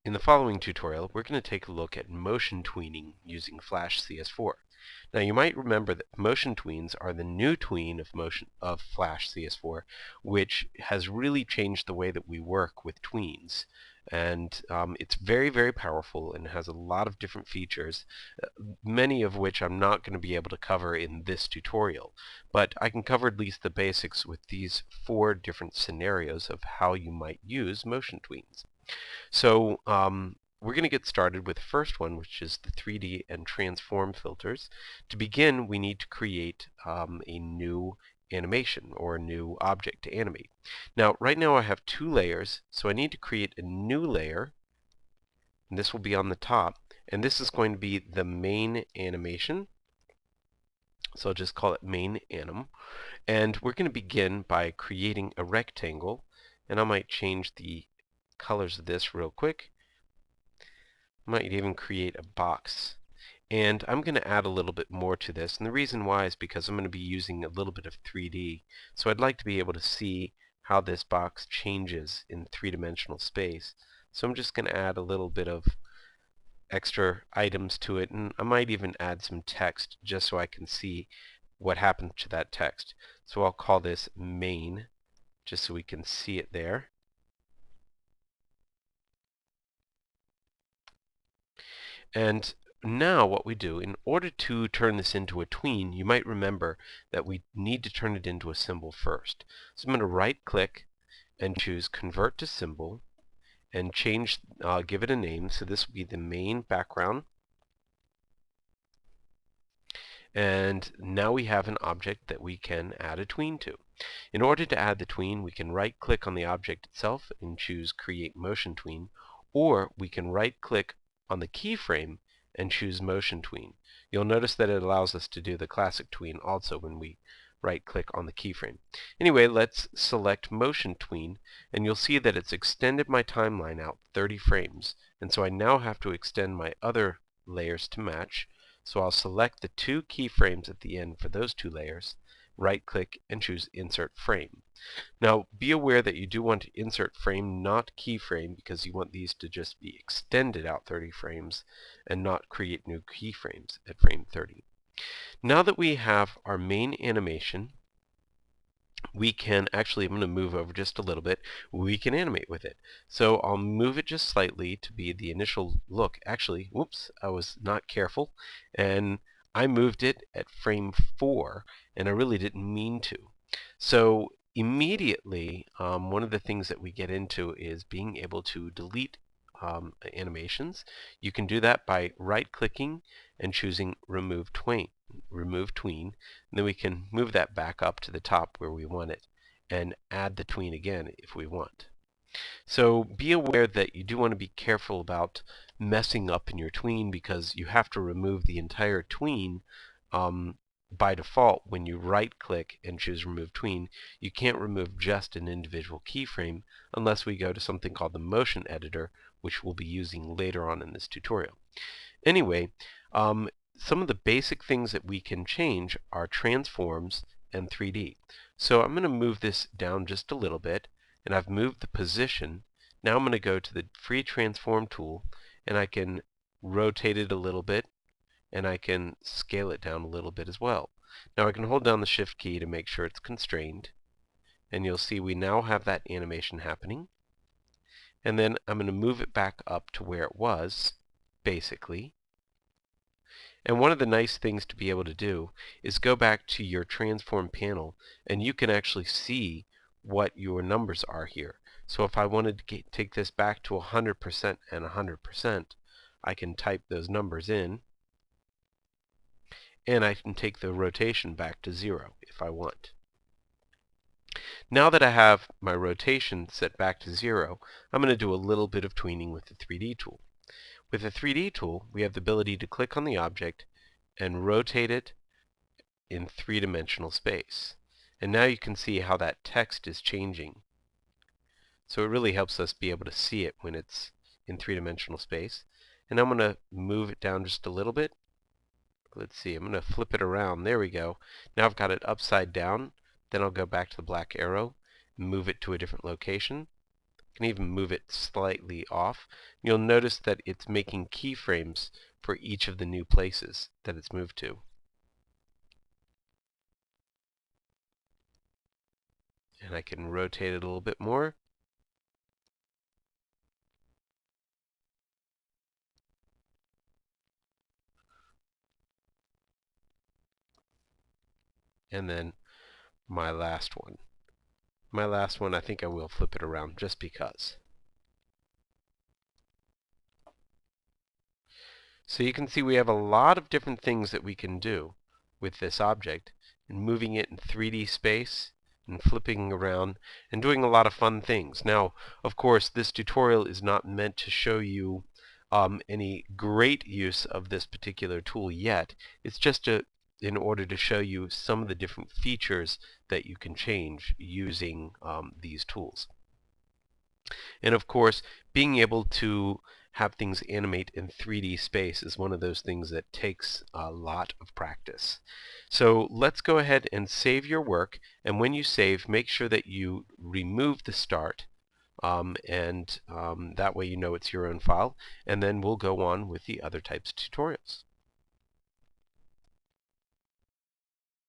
In the following tutorial, we're going to take a look at motion tweening using Flash CS4. Now you might remember that motion tweens are the new tween of Flash CS4, which has really changed the way that we work with tweens. And it's very, very powerful and has a lot of different features, many of which I'm not going to be able to cover in this tutorial. But I can cover at least the basics with these 4 different scenarios of how you might use motion tweens. So we're going to get started with the first one, which is the 3D and transform filters. To begin, we need to create a new animation or a new object to animate. Now, right now I have 2 layers, so I need to create a new layer, and this will be on the top, and this is going to be the main animation. So I'll just call it main anim, and we're going to begin by creating a rectangle, and I might change the colors of this real quick. Might even create a box, and I'm going to add a little bit more to this, and the reason why is because I'm going to be using a little bit of 3D, so I'd like to be able to see how this box changes in 3-dimensional space. So I'm just going to add a little bit of extra items to it, and I might even add some text just so I can see what happened to that text. So I'll call this main just so we can see it there. And now what we do, in order to turn this into a tween, you might remember that we need to turn it into a symbol first. So I'm going to right click and choose convert to symbol and change, give it a name. So this will be the main background. And now we have an object that we can add a tween to. In order to add the tween, we can right click on the object itself and choose create motion tween, or we can right click on the keyframe and choose motion tween. You'll notice that it allows us to do the classic tween also when we right click on the keyframe. Anyway, let's select motion tween, and you'll see that it's extended my timeline out 30 frames, and so I now have to extend my other layers to match. So I'll select the 2 keyframes at the end for those 2 layers, right click and choose insert frame. Now be aware that you do want to insert frame, not keyframe, because you want these to just be extended out 30 frames and not create new keyframes at frame 30. Now that we have our main animation, we can actually, I'm going to move over just a little bit, we can animate with it. So I'll move it just slightly to be the initial look. Actually, whoops, I was not careful, and I moved it at frame 4, and I really didn't mean to. So immediately, one of the things that we get into is being able to delete animations. You can do that by right-clicking and choosing remove tween, and then we can move that back up to the top where we want it and add the tween again if we want. So be aware that you do want to be careful about messing up in your tween, because you have to remove the entire tween by default. When you right click and choose remove tween, you can't remove just an individual keyframe unless we go to something called the motion editor, which we'll be using later on in this tutorial. Anyway, some of the basic things that we can change are transforms and 3D. So I'm going to move this down just a little bit, and I've moved the position. Now I'm going to go to the free transform tool, and I can rotate it a little bit, and I can scale it down a little bit as well. Now I can hold down the shift key to make sure it's constrained, and you'll see we now have that animation happening. And then I'm going to move it back up to where it was, basically. And one of the nice things to be able to do is go back to your transform panel, and you can actually see what your numbers are here. So if I wanted to take this back to 100% and 100%, I can type those numbers in, and I can take the rotation back to 0 if I want. Now that I have my rotation set back to 0, I'm going to do a little bit of tweening with the 3D tool. With the 3D tool, we have the ability to click on the object and rotate it in 3-dimensional space. And now you can see how that text is changing. So it really helps us be able to see it when it's in 3-dimensional space. And I'm going to move it down just a little bit. Let's see, I'm going to flip it around. There we go. Now I've got it upside down. Then I'll go back to the black arrow and move it to a different location. You can even move it slightly off. You'll notice that it's making keyframes for each of the new places that it's moved to. And I can rotate it a little bit more. And then my last one. My last one, I think I will flip it around just because. So you can see we have a lot of different things that we can do with this object, and moving it in 3D space and flipping around and doing a lot of fun things. Now, of course, this tutorial is not meant to show you any great use of this particular tool yet. It's just in order to show you some of the different features that you can change using these tools. And of course, being able to have things animate in 3D space is one of those things that takes a lot of practice. So let's go ahead and save your work, and when you save, make sure that you remove the start, that way you know it's your own file, and then we'll go on with the other types of tutorials.